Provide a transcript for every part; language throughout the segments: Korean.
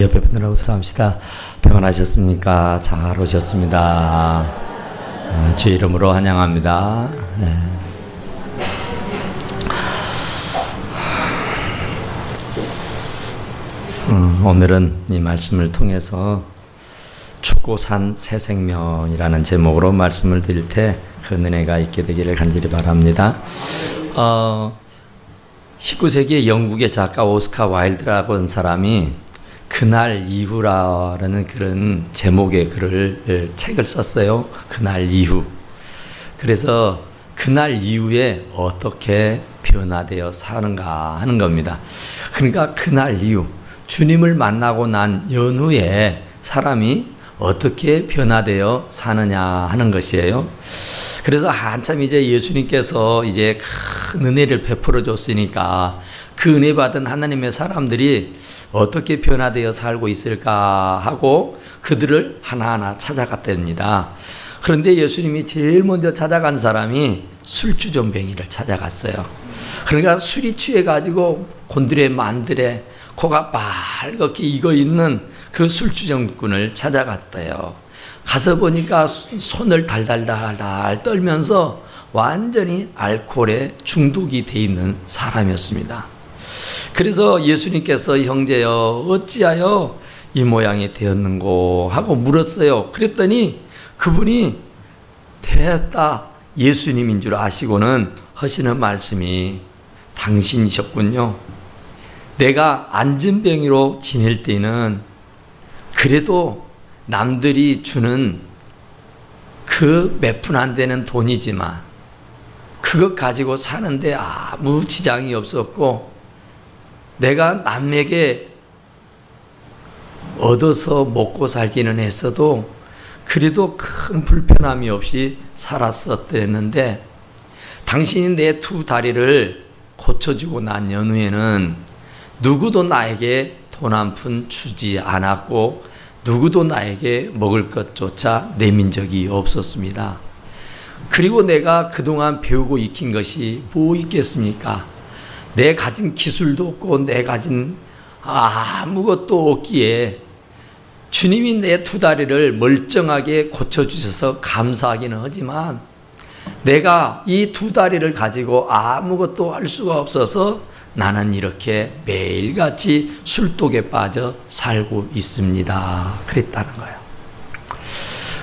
옆에 분들하고 인사합시다. 평안하셨습니까? 잘 오셨습니다. 주 이름으로 환영합니다. 네. 오늘은 이 말씀을 통해서 죽고 산 새 생명이라는 제목으로 말씀을 드릴 때 그 은혜가 있게 되기를 간절히 바랍니다. 19세기 영국의 작가 오스카 와일드라고 하는 사람이 그날 이후라는 그런 제목의 책을 썼어요. 그날 이후. 그래서 그날 이후에 어떻게 변화되어 사는가 하는 겁니다. 그러니까 그날 이후, 주님을 만나고 난 연후에 사람이 어떻게 변화되어 사느냐 하는 것이에요. 그래서 한참 이제 예수님께서 이제 큰 은혜를 베풀어 줬으니까 그 은혜 받은 하나님의 사람들이 어떻게 변화되어 살고 있을까 하고 그들을 하나하나 찾아갔답니다. 그런데 예수님이 제일 먼저 찾아간 사람이 술주정뱅이를 찾아갔어요. 그러니까 술이 취해가지고 곤드레 만드레 코가 빨갛게 익어 있는 그 술주정꾼을 찾아갔대요. 가서 보니까 손을 달달달달 떨면서 완전히 알코올에 중독이 돼 있는 사람이었습니다. 그래서 예수님께서 형제여 어찌하여 이 모양이 되었는고 하고 물었어요. 그랬더니 그분이 됐다 예수님인 줄 아시고는 하시는 말씀이 당신이셨군요. 내가 안진뱅이로 지낼 때는 그래도 남들이 주는 그 몇 푼 안 되는 돈이지만 그것 가지고 사는데 아무 지장이 없었고 내가 남에게 얻어서 먹고 살기는 했어도 그래도 큰 불편함이 없이 살았었는데 당신이 내 두 다리를 고쳐주고 난 연후에는 누구도 나에게 돈 한 푼 주지 않았고 누구도 나에게 먹을 것조차 내민 적이 없었습니다. 그리고 내가 그동안 배우고 익힌 것이 뭐 있겠습니까? 내 가진 기술도 없고 내 가진 아무것도 없기에 주님이 내 두 다리를 멀쩡하게 고쳐주셔서 감사하기는 하지만 내가 이 두 다리를 가지고 아무것도 할 수가 없어서 나는 이렇게 매일같이 술독에 빠져 살고 있습니다. 그랬다는 거예요.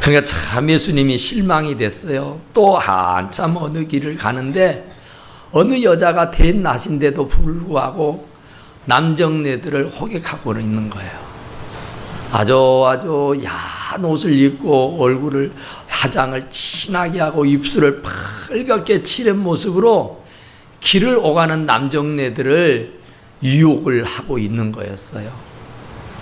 그러니까 참 예수님이 실망이 됐어요. 또 한참 어느 길을 가는데 어느 여자가 된 낫인데도 불구하고 남정네들을 호객하고 있는 거예요. 아주 야한 옷을 입고 얼굴을 화장을 진하게 하고 입술을 빨갛게 칠한 모습으로 길을 오가는 남정네들을 유혹을 하고 있는 거였어요.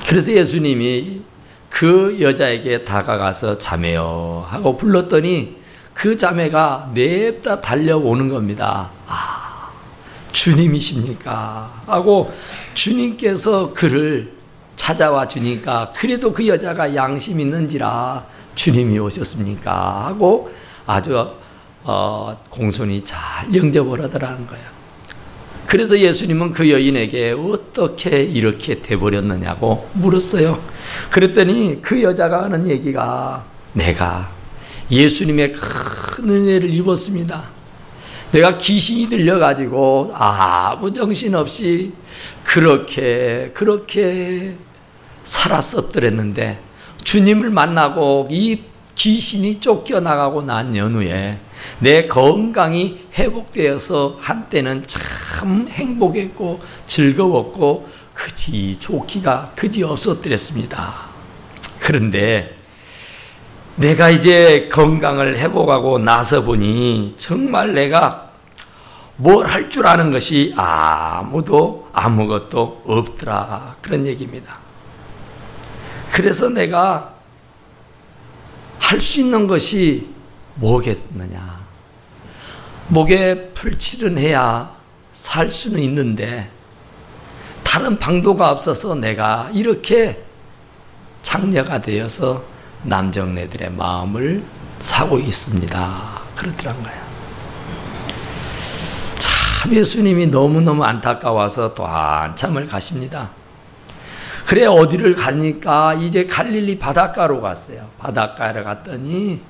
그래서 예수님이 그 여자에게 다가가서 자매여 하고 불렀더니 그 자매가 냅다 달려오는 겁니다. 주님이십니까? 하고 주님께서 그를 찾아와 주니까 그래도 그 여자가 양심 있는지라 주님이 오셨습니까? 하고 아주 공손히 잘 영접을 하더라는 거예요. 그래서 예수님은 그 여인에게 어떻게 이렇게 돼버렸느냐고 물었어요. 그랬더니 그 여자가 하는 얘기가 내가 예수님의 큰 은혜를 입었습니다. 내가 귀신이 들려가지고 아무 정신없이 그렇게 살았었더랬는데 주님을 만나고 이 귀신이 쫓겨나가고 난 연후에 내 건강이 회복되어서 한때는 참 행복했고 즐거웠고 그지 좋기가 그지 없었더랬습니다. 그런데 내가 이제 건강을 회복하고 나서 보니 정말 내가 뭘 할 줄 아는 것이 아무것도 없더라 그런 얘기입니다. 그래서 내가 할 수 있는 것이 뭐겠느냐. 목에 풀칠은 해야 살 수는 있는데 다른 방도가 없어서 내가 이렇게 장녀가 되어서 남정네들의 마음을 사고 있습니다. 그러더란 거예요. 참 예수님이 너무너무 안타까워서 또 한참을 가십니다. 그래 어디를 가니까 이제 갈릴리 바닷가로 갔어요. 바닷가에 갔더니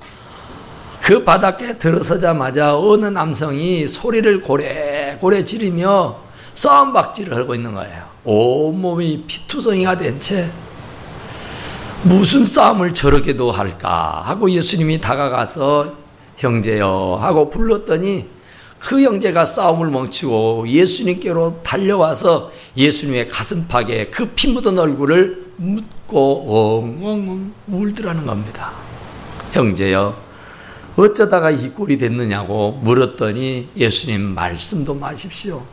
그 바닷가에 들어서자마자 어느 남성이 소리를 고래고래 지르며 싸움박질을 하고 있는 거예요. 온몸이 피투성이가 된 채 무슨 싸움을 저렇게도 할까 하고 예수님이 다가가서 형제여 하고 불렀더니 그 형제가 싸움을 멈추고 예수님께로 달려와서 예수님의 가슴팍에 그 피 묻은 얼굴을 묻고 엉엉 울더라는 겁니다. 형제여 어쩌다가 이 꼴이 됐느냐고 물었더니 예수님 말씀도 마십시오.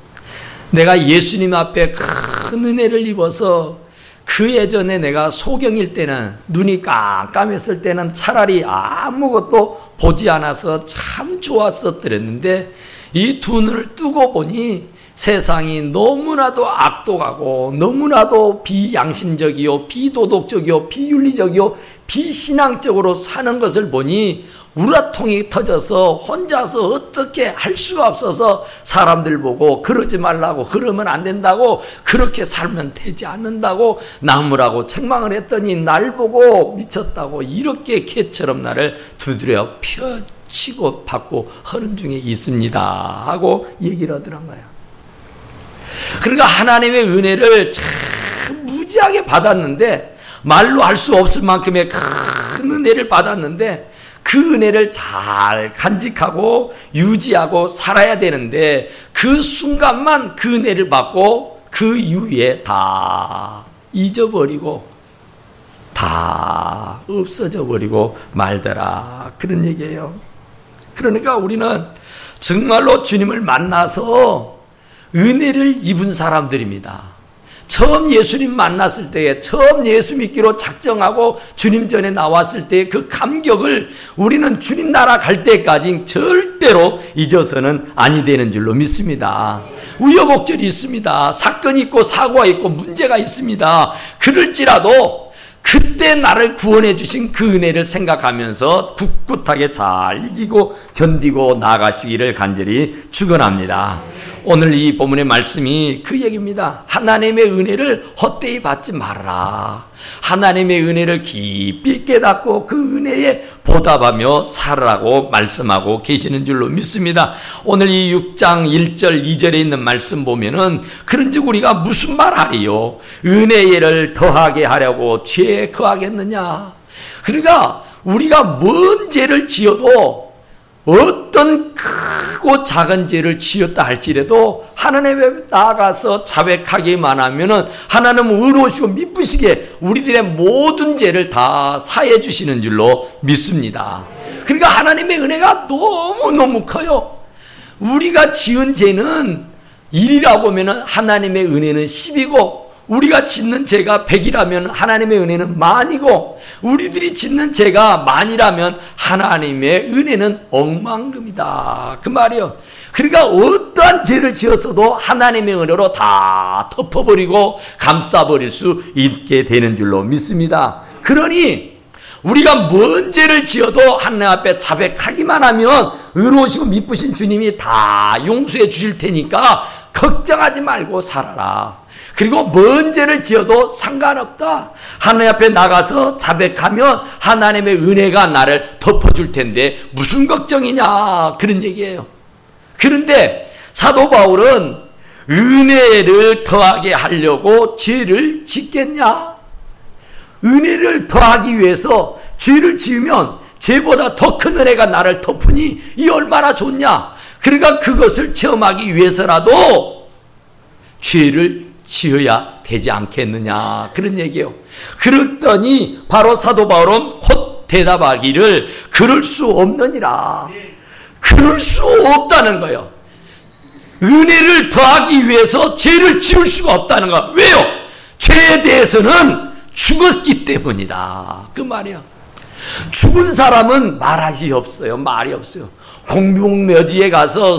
내가 예수님 앞에 큰 은혜를 입어서 그 예전에 내가 소경일 때는 눈이 깜깜했을 때는 차라리 아무것도 보지 않아서 참 좋았었더랬는데 이 두 눈을 뜨고 보니 세상이 너무나도 악독하고 너무나도 비양심적이요 비도덕적이요 비윤리적이요 비신앙적으로 사는 것을 보니 우라통이 터져서 혼자서 어떻게 할 수가 없어서 사람들 보고 그러지 말라고 그러면 안 된다고 그렇게 살면 되지 않는다고 나무라고 책망을 했더니 날 보고 미쳤다고 이렇게 개처럼 나를 두드려 펴치고 받고 하는 중에 있습니다 하고 얘기를 하더란 거예요. 그러니까 하나님의 은혜를 참 무지하게 받았는데 말로 할 수 없을 만큼의 큰 은혜를 받았는데 그 은혜를 잘 간직하고 유지하고 살아야 되는데 그 순간만 그 은혜를 받고 그 이후에 다 잊어버리고 다 없어져 버리고 말더라 그런 얘기예요. 그러니까 우리는 정말로 주님을 만나서 은혜를 입은 사람들입니다. 처음 예수님 만났을 때에 처음 예수 믿기로 작정하고 주님 전에 나왔을 때의 그 감격을 우리는 주님 나라 갈 때까지 절대로 잊어서는 아니 되는 줄로 믿습니다. 우여곡절이 있습니다. 사건이 있고 사고가 있고 문제가 있습니다. 그럴지라도 그때 나를 구원해 주신 그 은혜를 생각하면서 굳굳하게 잘 이기고 견디고 나아가시기를 간절히 축원합니다. 오늘 이 본문의 말씀이 그 얘기입니다. 하나님의 은혜를 헛되이 받지 말아라. 하나님의 은혜를 깊이 깨닫고 그 은혜에 보답하며 살아라고 말씀하고 계시는 줄로 믿습니다. 오늘 이 6장 1절 2절에 있는 말씀 보면은 그런즉 우리가 무슨 말하리요? 은혜를 더하게 하려고 죄에 거하겠느냐? 그러니까 우리가 뭔 죄를 지어도 어떤 크고 작은 죄를 지었다 할지라도 하나님에 나아가서 자백하기만 하면은 하나님은 의로우시고 미쁘시게 우리들의 모든 죄를 다 사해 주시는 줄로 믿습니다. 그러니까 하나님의 은혜가 너무너무 커요. 우리가 지은 죄는 1이라고 하면은 하나님의 은혜는 10이고 우리가 짓는 죄가 100이라면 하나님의 은혜는 만이고 우리들이 짓는 죄가 만이라면 하나님의 은혜는 억만금이다 그 말이요. 그러니까 어떠한 죄를 지었어도 하나님의 은혜로 다 덮어버리고 감싸버릴 수 있게 되는 줄로 믿습니다. 그러니 우리가 뭔 죄를 지어도 하나님 앞에 자백하기만 하면 의로우시고 미쁘신 주님이 다 용서해 주실 테니까 걱정하지 말고 살아라. 그리고 뭔 죄를 지어도 상관없다. 하나님 앞에 나가서 자백하면 하나님의 은혜가 나를 덮어줄 텐데 무슨 걱정이냐 그런 얘기예요. 그런데 사도 바울은 은혜를 더하게 하려고 죄를 짓겠냐? 은혜를 더하기 위해서 죄를 지으면 죄보다 더 큰 은혜가 나를 덮으니 이 얼마나 좋냐? 그러니까 그것을 체험하기 위해서라도 죄를 지어야 되지 않겠느냐 그런 얘기예요. 그랬더니 바로 사도 바울은 곧 대답하기를 그럴 수 없느니라. 그럴 수 없다는 거예요. 은혜를 더하기 위해서 죄를 지을 수가 없다는 거예요. 왜요? 죄에 대해서는 죽었기 때문이다 그 말이에요. 죽은 사람은 말하지 없어요. 말이 없어요. 공중묘지에 가서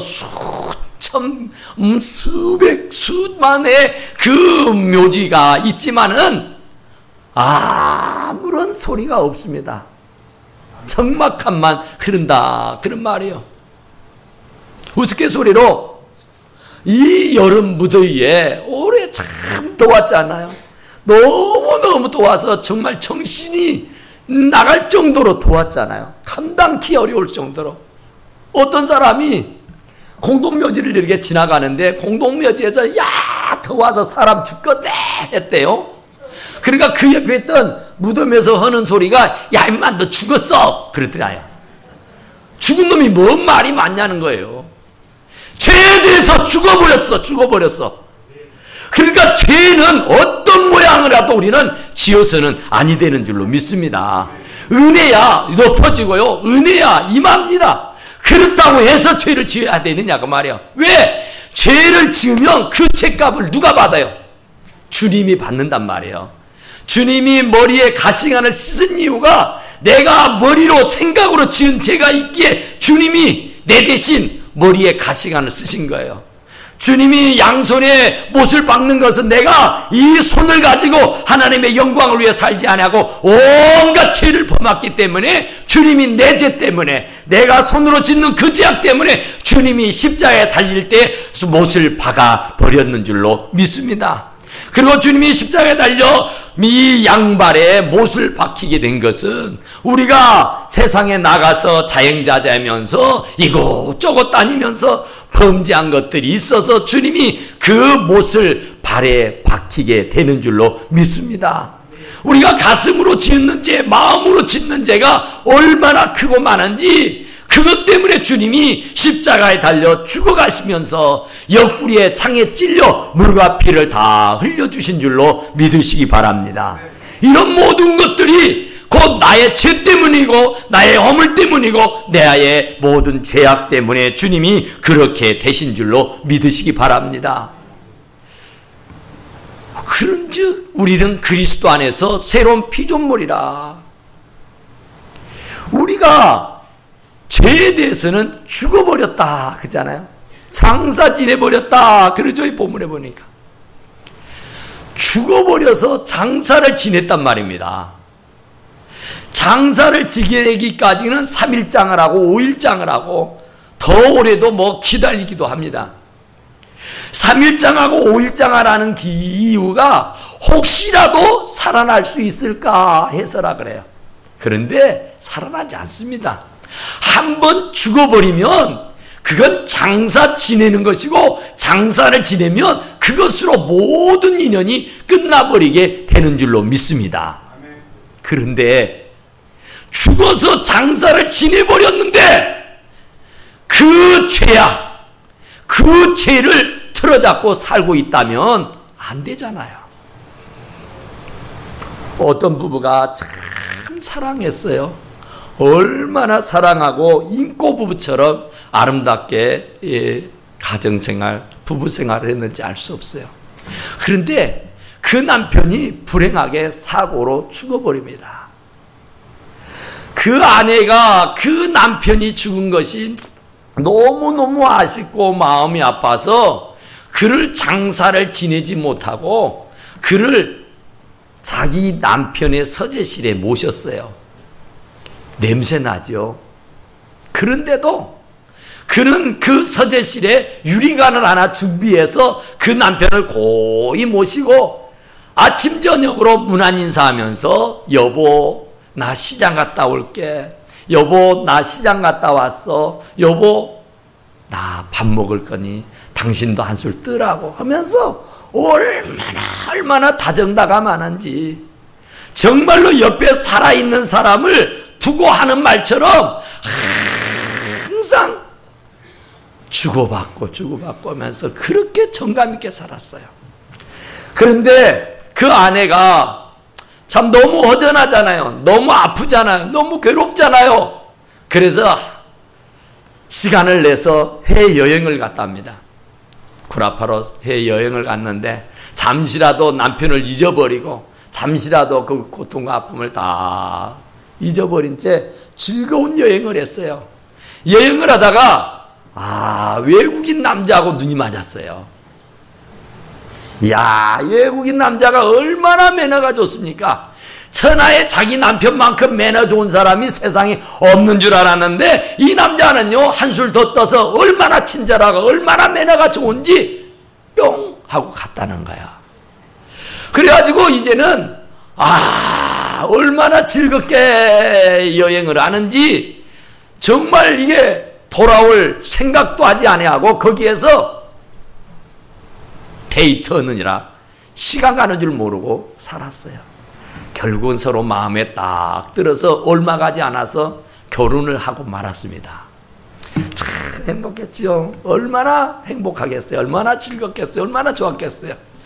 수백 수만의 그 묘지가 있지만은 아무런 소리가 없습니다. 적막함만 흐른다 그런 말이에요. 우스갯소리로 이 여름 무더위에 올해 참 더웠잖아요. 너무너무 도와서 정말 정신이 나갈 정도로 도왔잖아요. 감당키 어려울 정도로. 어떤 사람이 공동묘지를 이렇게 지나가는데 공동묘지에서 야 더워서 사람 죽겠대 했대요. 그러니까 그 옆에 있던 무덤에서 하는 소리가 야 임마 너 죽었어 그랬더라요. 죽은 놈이 뭔 말이 많냐는 거예요. 죄에 대해서 죽어버렸어. 그러니까 죄는 어떤 모양이라도 우리는 지어서는 아니 되는 줄로 믿습니다. 은혜야 높아지고요. 은혜야 임합니다. 그렇다고 해서 죄를 지어야 되느냐 그 말이야. 왜? 죄를 지으면 그 죄값을 누가 받아요? 주님이 받는단 말이에요. 주님이 머리에 가시관을 씻은 이유가 내가 머리로 생각으로 지은 죄가 있기에 주님이 내 대신 머리에 가시관을 쓰신 거예요. 주님이 양손에 못을 박는 것은 내가 이 손을 가지고 하나님의 영광을 위해 살지 아니하고 온갖 죄를 범했기 때문에 주님이 내 죄 때문에 내가 손으로 짓는 그 죄악 때문에 주님이 십자가에 달릴 때 못을 박아 버렸는 줄로 믿습니다. 그리고 주님이 십자가에 달려 이 양발에 못을 박히게 된 것은 우리가 세상에 나가서 자행자재하면서 이곳저곳 다니면서 범죄한 것들이 있어서 주님이 그 못을 발에 박히게 되는 줄로 믿습니다. 우리가 가슴으로 짓는 죄, 마음으로 짓는 죄가 얼마나 크고 많은지 그것 때문에 주님이 십자가에 달려 죽어가시면서 옆구리에 창에 찔려 물과 피를 다 흘려주신 줄로 믿으시기 바랍니다. 이런 모든 것들이 곧 나의 죄 때문이고 나의 허물 때문이고 나의 모든 죄악 때문에 주님이 그렇게 되신 줄로 믿으시기 바랍니다. 그런즉 우리는 그리스도 안에서 새로운 피조물이라. 우리가 죄에 대해서는 죽어버렸다 그러잖아요. 장사 지내버렸다 그러죠. 이 본문에 보니까 죽어버려서 장사를 지냈단 말입니다. 장사를 지내기까지는 3일장을 하고 5일장을 하고 더 오래도 뭐 기다리기도 합니다. 3일장하고 5일장을 하는 이유가 혹시라도 살아날 수 있을까 해서라 그래요. 그런데 살아나지 않습니다. 한번 죽어버리면 그건 장사 지내는 것이고 장사를 지내면 그것으로 모든 인연이 끝나버리게 되는 줄로 믿습니다. 그런데 죽어서 장사를 지내버렸는데 그 죄악, 그 죄를 틀어잡고 살고 있다면 안 되잖아요. 어떤 부부가 참 사랑했어요. 얼마나 사랑하고 인고 부부처럼 아름답게 가정생활, 부부생활을 했는지 알 수 없어요. 그런데 그 남편이 불행하게 사고로 죽어버립니다. 그 아내가 그 남편이 죽은 것이 너무너무 아쉽고 마음이 아파서 그를 장사를 지내지 못하고 그를 자기 남편의 서재실에 모셨어요. 냄새나죠. 그런데도 그는 그 서재실에 유리관을 하나 준비해서 그 남편을 고이 모시고 아침 저녁으로 문안 인사하면서 여보 나 시장 갔다 올게. 여보 나 시장 갔다 왔어. 여보 나 밥 먹을 거니 당신도 한술 뜨라고 하면서 얼마나 다정다감하는지 정말로 옆에 살아있는 사람을 두고 하는 말처럼 항상 주고받고 하면서 그렇게 정감 있게 살았어요. 그런데 그 아내가 참 너무 허전하잖아요. 너무 아프잖아요. 너무 괴롭잖아요. 그래서 시간을 내서 해외여행을 갔다 합니다. 구라파로 해외여행을 갔는데 잠시라도 남편을 잊어버리고 잠시라도 그 고통과 아픔을 다 잊어버린 채 즐거운 여행을 했어요. 여행을 하다가 외국인 남자하고 눈이 맞았어요. 이야, 외국인 남자가 얼마나 매너가 좋습니까? 천하에 자기 남편만큼 매너 좋은 사람이 세상에 없는 줄 알았는데 이 남자는요 한술 더 떠서 얼마나 친절하고 얼마나 매너가 좋은지 뿅 하고 갔다는 거야. 그래가지고 이제는 얼마나 즐겁게 여행을 하는지 정말 이게 돌아올 생각도 하지 아니하고 거기에서 데이트하느니라 시간 가는 줄 모르고 살았어요. 결국은 서로 마음에 딱 들어서 얼마 가지 않아서 결혼을 하고 말았습니다. 참 행복했죠. 얼마나 행복하겠어요. 얼마나 즐겁겠어요. 얼마나 좋았겠어요.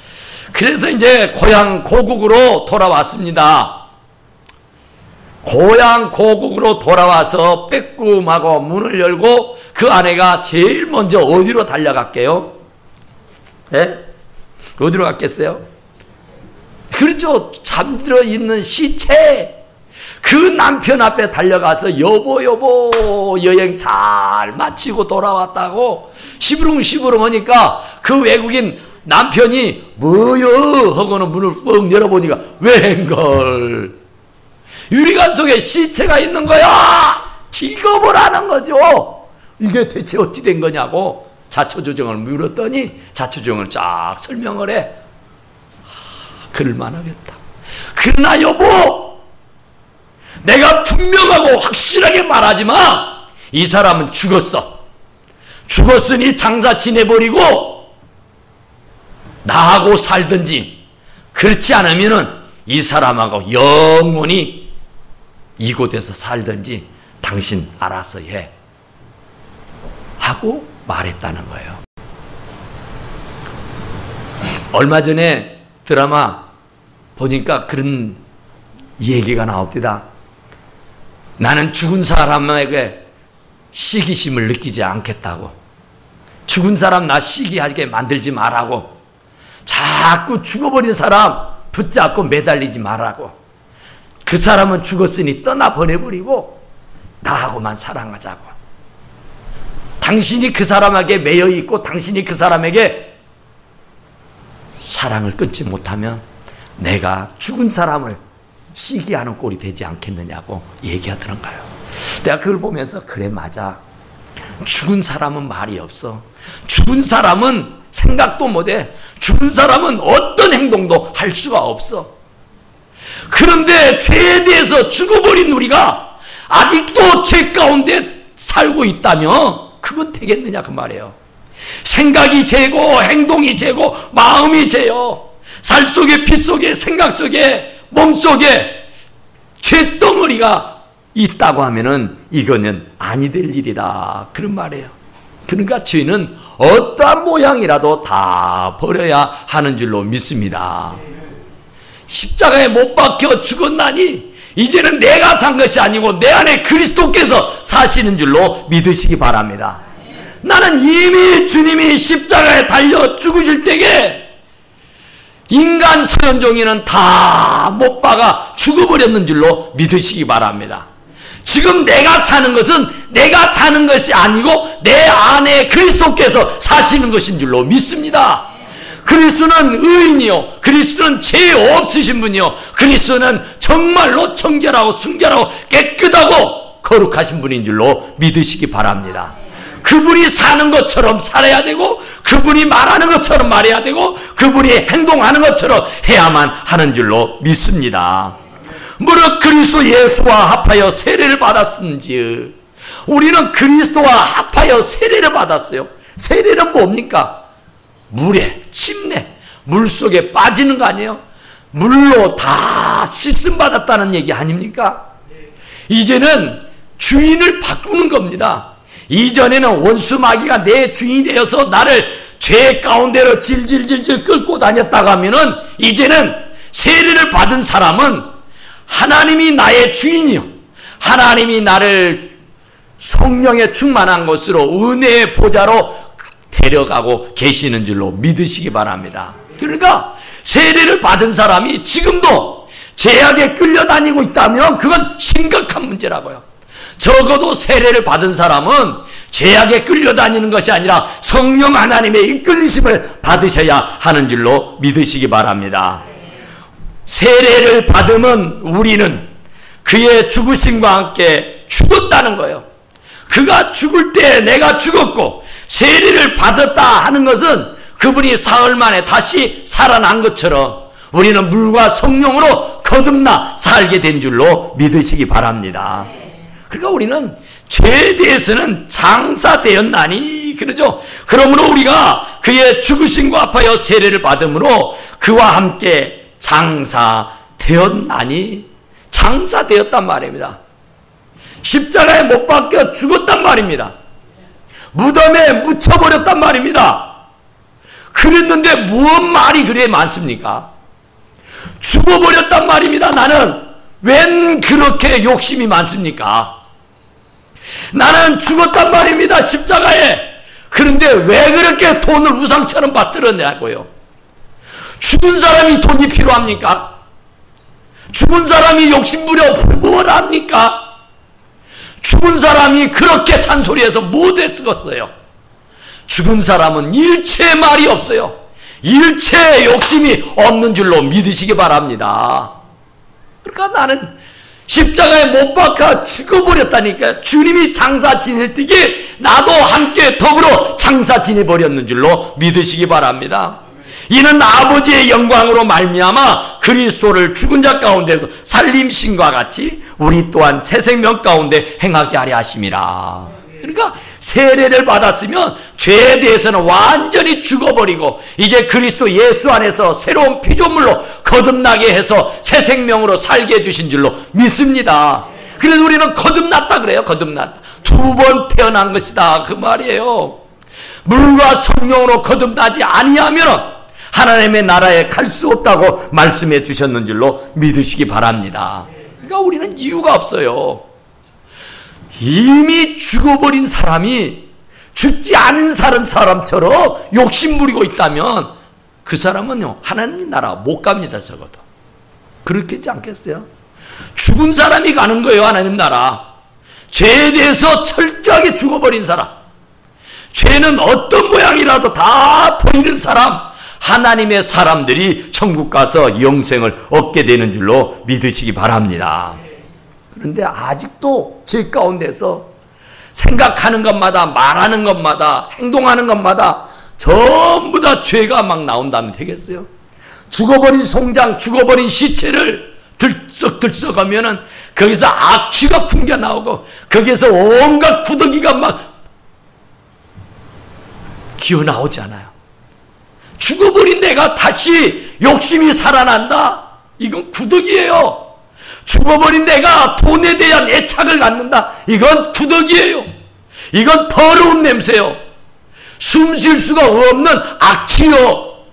그래서 이제 고향 고국으로 돌아왔습니다. 고향 고국으로 돌아와서 빼꼼하고 문을 열고 그 아내가 제일 먼저 어디로 달려갈게요? 네? 어디로 갔겠어요? 그렇죠. 잠들어 있는 시체. 그 남편 앞에 달려가서 여보 여행 잘 마치고 돌아왔다고 시부릉시부릉 하니까 그 외국인 남편이 뭐여 하고는 문을 뻥 열어보니까 웬걸 유리관 속에 시체가 있는 거야. 직업을 하는 거죠. 이게 대체 어찌 된 거냐고 자초조정을 물었더니 자초조정을 쫙 설명을 해. 그럴만하겠다. 그러나 여보, 내가 분명하고 확실하게 말하지만 이 사람은 죽었어. 죽었으니 장사 지내버리고 나하고 살든지 그렇지 않으면은 이 사람하고 영원히 이곳에서 살든지 당신 알아서 해 하고 말했다는 거예요. 얼마 전에 드라마 보니까 그런 얘기가 나옵니다. 나는 죽은 사람에게 시기심을 느끼지 않겠다고. 죽은 사람 나 시기하게 만들지 말라고. 자꾸 죽어버린 사람 붙잡고 매달리지 말라고. 그 사람은 죽었으니 떠나보내버리고 나하고만 사랑하자고. 당신이 그 사람에게 매여 있고 당신이 그 사람에게 사랑을 끊지 못하면 내가 죽은 사람을 시기하는 꼴이 되지 않겠느냐고 얘기하더란가요. 내가 그걸 보면서 그래 맞아. 죽은 사람은 말이 없어. 죽은 사람은 생각도 못해. 죽은 사람은 어떤 행동도 할 수가 없어. 그런데 죄에 대해서 죽어버린 우리가 아직도 죄 가운데 살고 있다면 그건 되겠느냐 그 말이에요. 생각이 죄고 행동이 죄고 마음이 죄요. 살 속에 피 속에 생각 속에 몸 속에 죄덩어리가 있다고 하면은 이거는 아니 될 일이다 그런 말이에요. 그러니까 죄는 어떠한 모양이라도 다 버려야 하는 줄로 믿습니다. 십자가에 못 박혀 죽었나니 이제는 내가 산 것이 아니고 내 안에 그리스도께서 사시는 줄로 믿으시기 바랍니다. 나는 이미 주님이 십자가에 달려 죽으실 때에 인간 서현종이는 다 못 박아 죽어버렸는 줄로 믿으시기 바랍니다. 지금 내가 사는 것은 내가 사는 것이 아니고 내 안에 그리스도께서 사시는 것인 줄로 믿습니다. 그리스도는 의인이요, 그리스도는 죄 없으신 분이요, 그리스도는 정말로 정결하고 순결하고 깨끗하고 거룩하신 분인 줄로 믿으시기 바랍니다. 그분이 사는 것처럼 살아야 되고 그분이 말하는 것처럼 말해야 되고 그분이 행동하는 것처럼 해야만 하는 줄로 믿습니다. 무릇 그리스도 예수와 합하여 세례를 받았은지. 우리는 그리스도와 합하여 세례를 받았어요. 세례는 뭡니까? 물에 침례, 물속에 빠지는 거 아니에요? 물로 다 씻음 받았다는 얘기 아닙니까? 이제는 주인을 바꾸는 겁니다. 이전에는 원수 마귀가 내 주인이 되어서 나를 죄 가운데로 질질질질 끌고 다녔다가 하면은 이제는 세례를 받은 사람은 하나님이 나의 주인이요, 하나님이 나를 성령에 충만한 것으로 은혜의 보좌로 데려가고 계시는 줄로 믿으시기 바랍니다. 그러니까 세례를 받은 사람이 지금도 죄악에 끌려다니고 있다면 그건 심각한 문제라고요. 적어도 세례를 받은 사람은 죄악에 끌려다니는 것이 아니라 성령 하나님의 이끌리심을 받으셔야 하는 줄로 믿으시기 바랍니다. 세례를 받으면 우리는 그의 죽으심과 함께 죽었다는 거예요. 그가 죽을 때 내가 죽었고 세례를 받았다 하는 것은 그분이 사흘 만에 다시 살아난 것처럼 우리는 물과 성령으로 거듭나 살게 된 줄로 믿으시기 바랍니다. 그러니까 우리는 죄에 대해서는 장사되었나니 그러죠. 그러므로 우리가 그의 죽으심과 아파여 세례를 받음으로 그와 함께 장사되었나니, 장사되었단 말입니다. 십자가에 못 박혀 죽었단 말입니다. 무덤에 묻혀버렸단 말입니다. 그랬는데 무엇 말이 그래 많습니까? 죽어버렸단 말입니다. 나는 웬 그렇게 욕심이 많습니까? 나는 죽었단 말입니다. 십자가에. 그런데 왜 그렇게 돈을 우상처럼 받들었냐고요. 죽은 사람이 돈이 필요합니까? 죽은 사람이 욕심부려 뭘 합니까? 죽은 사람이 그렇게 잔소리해서 못해 쓰겠어요. 죽은 사람은 일체의 말이 없어요. 일체의 욕심이 없는 줄로 믿으시기 바랍니다. 그러니까 나는 십자가에 못 박혀 죽어버렸다니까요. 주님이 장사 지낼 때에 나도 함께 더불어 장사 지내버렸는 줄로 믿으시기 바랍니다. 이는 아버지의 영광으로 말미암아 그리스도를 죽은 자 가운데서 살림신과 같이 우리 또한 새 생명 가운데 행하게 하려 하심이라. 그러니까 세례를 받았으면 죄에 대해서는 완전히 죽어버리고 이제 그리스도 예수 안에서 새로운 피조물로 거듭나게 해서 새 생명으로 살게 해주신 줄로 믿습니다. 그래서 우리는 거듭났다 그래요. 거듭났다. 2번 태어난 것이다 그 말이에요. 물과 성령으로 거듭나지 아니하면 하나님의 나라에 갈 수 없다고 말씀해 주셨는 줄로 믿으시기 바랍니다. 그러니까 우리는 이유가 없어요. 이미 죽어버린 사람이 죽지 않은 사람처럼 욕심부리고 있다면 그 사람은요 하나님 나라 못 갑니다. 적어도 그렇겠지 않겠어요? 죽은 사람이 가는 거예요. 하나님 나라. 죄에 대해서 철저하게 죽어버린 사람, 죄는 어떤 모양이라도 다 버리는 사람, 하나님의 사람들이 천국 가서 영생을 얻게 되는 줄로 믿으시기 바랍니다. 그런데 아직도 죄 가운데서 생각하는 것마다, 말하는 것마다, 행동하는 것마다 전부 다 죄가 막 나온다면 되겠어요? 죽어버린 송장, 죽어버린 시체를 들썩들썩하면은 거기서 악취가 풍겨 나오고 거기에서 온갖 구더기가 막 기어 나오잖아요. 죽어버린 내가 다시 욕심이 살아난다? 이건 구더기예요. 죽어버린 내가 돈에 대한 애착을 갖는다? 이건 구더기예요. 이건 더러운 냄새요. 숨 쉴 수가 없는 악취요.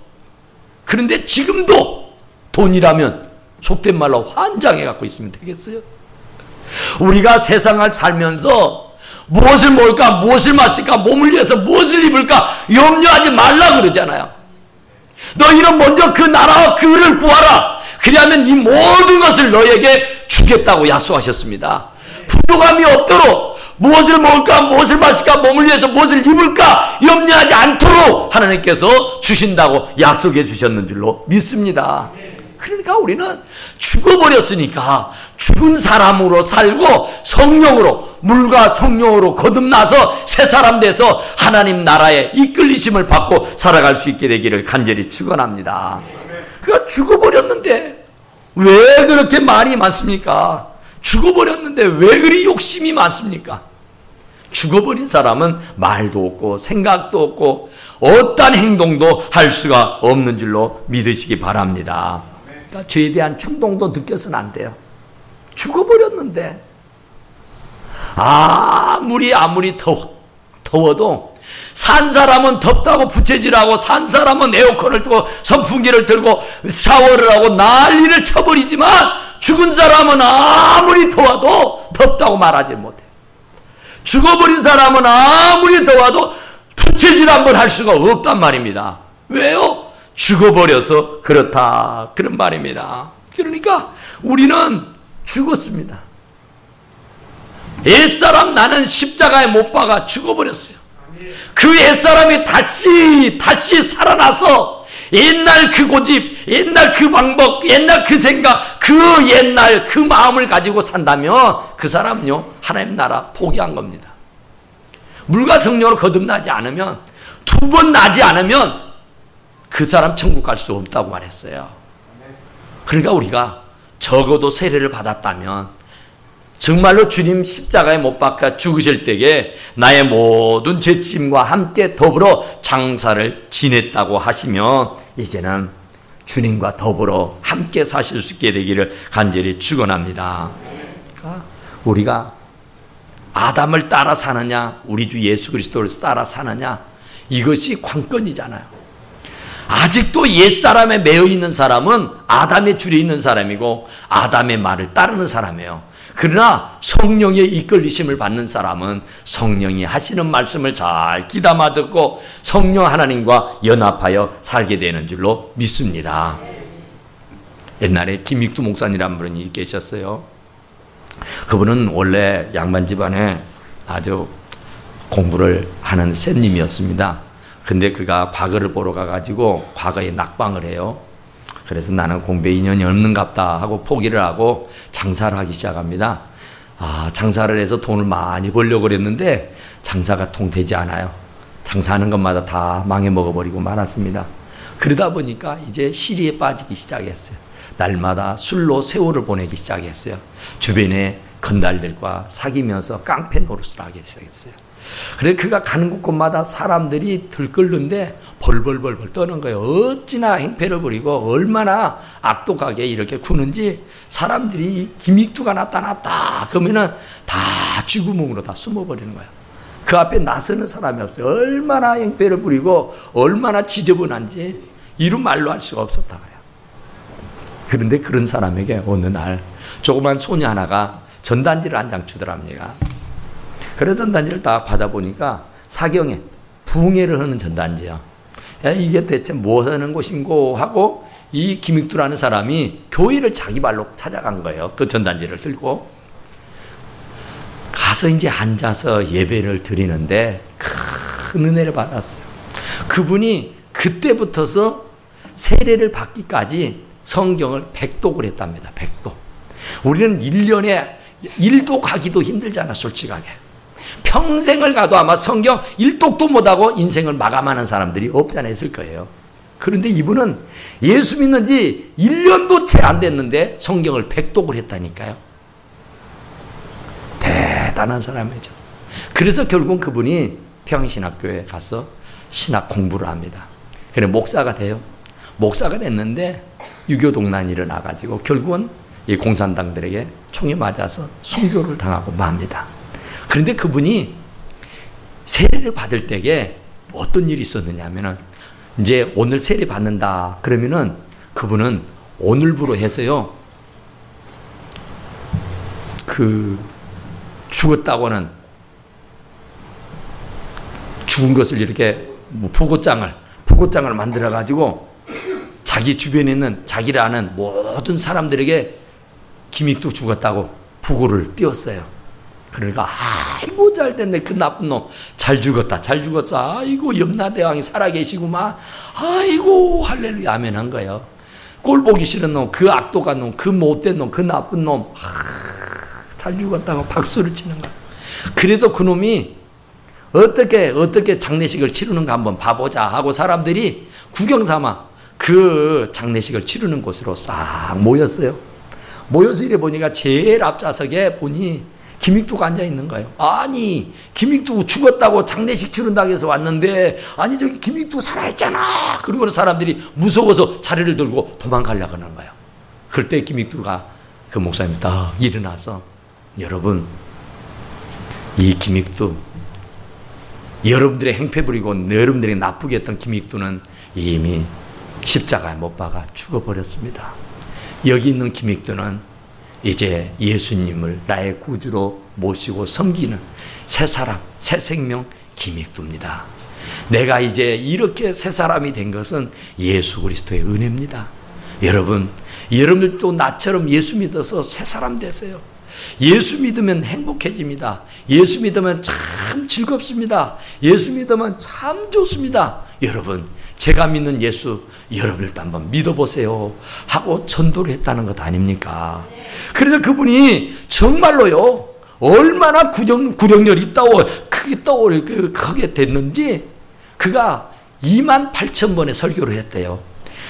그런데 지금도 돈이라면 속된 말로 환장해 갖고 있으면 되겠어요? 우리가 세상을 살면서 무엇을 먹을까, 무엇을 마실까, 몸을 위해서 무엇을 입을까 염려하지 말라 그러잖아요. 너희는 먼저 그 나라와 그를 구하라. 그리하면 이 모든 것을 너에게 주겠다고 약속하셨습니다. 부족함이 없도록 무엇을 먹을까, 무엇을 마실까, 몸을 위해서 무엇을 입을까 염려하지 않도록 하나님께서 주신다고 약속해 주셨는 줄로 믿습니다. 그러니까 우리는 죽어버렸으니까 죽은 사람으로 살고 성령으로, 물과 성령으로 거듭나서 새 사람 돼서 하나님 나라에 이끌리심을 받고 살아갈 수 있게 되기를 간절히 축원합니다. 그러니까 죽어버렸는데 왜 그렇게 말이 많습니까? 죽어버렸는데 왜 그리 욕심이 많습니까? 죽어버린 사람은 말도 없고 생각도 없고 어떠한 행동도 할 수가 없는 줄로 믿으시기 바랍니다. 그러니까 죄에 대한 충동도 느껴서는 안 돼요. 죽어버렸는데 아무리 더워도 산 사람은 덥다고 부채질하고 산 사람은 에어컨을 틀고 선풍기를 틀고 샤워를 하고 난리를 쳐버리지만 죽은 사람은 아무리 더워도 덥다고 말하지 못해. 죽어버린 사람은 아무리 더워도 부채질 한번 할 수가 없단 말입니다. 왜요? 죽어버려서 그렇다 그런 말입니다. 그러니까 우리는 죽었습니다. 옛사람 나는 십자가에 못 박아 죽어버렸어요. 그 옛사람이 다시 살아나서 옛날 그 고집, 옛날 그 방법, 옛날 그 생각, 그 옛날 그 마음을 가지고 산다면 그 사람은요 하나님 나라 포기한 겁니다. 물과 성령으로 거듭나지 않으면, 2번 나지 않으면 그 사람 천국 갈 수 없다고 말했어요. 그러니까 우리가 적어도 세례를 받았다면 정말로 주님 십자가에 못 박혀 죽으실 때에 나의 모든 죄짐과 함께 더불어 장사를 지냈다고 하시면 이제는 주님과 더불어 함께 사실 수 있게 되기를 간절히 축원합니다. 그러니까 우리가 아담을 따라 사느냐, 우리 주 예수 그리스도를 따라 사느냐, 이것이 관건이잖아요. 아직도 옛사람에 매여 있는 사람은 아담의 줄에 있는 사람이고 아담의 말을 따르는 사람이에요. 그러나 성령의 이끌리심을 받는 사람은 성령이 하시는 말씀을 잘 귀담아 듣고 성령 하나님과 연합하여 살게 되는 줄로 믿습니다. 옛날에 김익두 목사님이라는 분이 계셨어요. 그분은 원래 양반 집안에 아주 공부를 하는 샌님이었습니다. 근데 그가 과거를 보러 가가지고 과거에 낙방을 해요. 그래서 나는 공부에 인연이 없는갑다 하고 포기를 하고 장사를 하기 시작합니다. 장사를 해서 돈을 많이 벌려고 그랬는데 장사가 통되지 않아요. 장사하는 것마다 다 망해 먹어버리고 말았습니다. 그러다 보니까 이제 시리에 빠지기 시작했어요. 날마다 술로 세월을 보내기 시작했어요. 주변에 건달들과 사귀면서 깡패 노릇을 하기 시작했어요. 그래 그가 가는 곳곳마다 사람들이 들끓는데 벌벌벌벌 떠는 거예요. 어찌나 행패를 부리고 얼마나 악독하게 이렇게 구는지 사람들이 이 김익두가 나타났다 그러면은 다 쥐구멍으로 다 숨어버리는 거예요. 그 앞에 나서는 사람이 없어요. 얼마나 행패를 부리고 얼마나 지저분한지 이루 말로 할 수가 없었다 그래요. 그런데 그런 사람에게 어느 날 조그만 소녀 하나가 전단지를 한 장 주더랍니다. 그래서 전단지를 딱 받아보니까 사경에 붕해를 하는 전단지야. 야, 이게 대체 뭐 하는 곳인고 하고 이 김익두라는 사람이 교회를 자기 발로 찾아간 거예요. 그 전단지를 들고 가서 이제 앉아서 예배를 드리는데 큰 은혜를 받았어요. 그분이 그때부터서 세례를 받기까지 성경을 100독을 했답니다. 100독. 우리는 1년에 1도 가기도 힘들잖아, 솔직하게. 평생을 가도 아마 성경 1독도 못하고 인생을 마감하는 사람들이 없지 않아 있을 거예요. 그런데 이분은 예수 믿는 지 1년도 채 안 됐는데 성경을 100독을 했다니까요. 대단한 사람이죠. 그래서 결국 그분이 평신학교에 가서 신학 공부를 합니다. 그래 목사가 돼요. 목사가 됐는데 유교동란이 일어나가지고 결국은 이 공산당들에게 총에 맞아서 순교를 당하고 맙니다. 그런데 그분이 세례를 받을 때에 어떤 일이 있었느냐 하면은 이제 오늘 세례 받는다 그러면은 그분은 오늘부로 해서요 그 죽었다고는 죽은 것을 이렇게 뭐 부고장을 만들어 가지고 자기 주변에 있는 자기를 아는 모든 사람들에게 김익두 죽었다고 부고를 띄웠어요. 그러니까 아이고 잘 됐네 그 나쁜 놈 잘 죽었다 잘 죽었어 아이고 염라대왕이 살아계시구만 아이고 할렐루야 아멘 한 거예요. 꼴 보기 싫은 놈 그 악독한 놈 그 못된 놈 그 나쁜 놈 잘 죽었다고 박수를 치는 거야. 그래도 그 놈이 어떻게 장례식을 치르는가 한번 봐보자 하고 사람들이 구경삼아 그 장례식을 치르는 곳으로 싹 모였어요. 모여서 이래 보니까 제일 앞좌석에 보니 김익두가 앉아 있는 거예요. 아니 김익두 죽었다고 장례식 치른다고 해서 왔는데 아니 저기 김익두 살아있잖아. 그리고 사람들이 무서워서 자리를 들고 도망가려고 하는 거예요. 그때 김익두가 그 목사님이 딱 일어나서 여러분 이 김익두 여러분들의 행패 부리고 여러분들이 나쁘게 했던 김익두는 이미 십자가에 못 박아 죽어버렸습니다. 여기 있는 김익두는 이제 예수님을 나의 구주로 모시고 섬기는 새 사람, 새 생명 김익두입니다. 내가 이제 이렇게 새 사람이 된 것은 예수 그리스도의 은혜입니다. 여러분들도 나처럼 예수 믿어서 새 사람 되세요. 예수 믿으면 행복해집니다. 예수 믿으면 참 즐겁습니다. 예수 믿으면 참 좋습니다. 여러분, 제가 믿는 예수 여러분들도 한번 믿어보세요 하고 전도를 했다는 것 아닙니까? 그래서 그분이 정말로요 얼마나 구령열이 있다고 크게 됐는지 그가 28,000번의 설교를 했대요.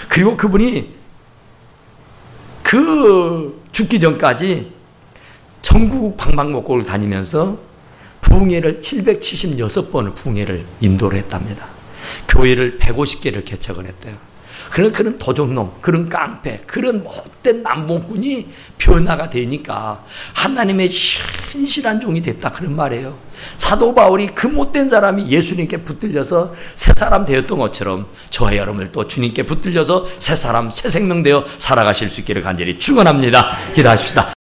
그리고 그분이 그 죽기 전까지 전국 방방곡곡을 다니면서 부흥회를 776번을 부흥회를 인도를 했답니다. 교회를 150개를 개척을 했대요. 그런 도적놈, 그런 깡패, 그런 못된 남봉꾼이 변화가 되니까 하나님의 신실한 종이 됐다, 그런 말이에요. 사도 바울이 그 못된 사람이 예수님께 붙들려서 새 사람 되었던 것처럼 저와 여러분을 또 주님께 붙들려서 새 사람, 새 생명 되어 살아가실 수 있기를 간절히 축원합니다. 기도하십시다.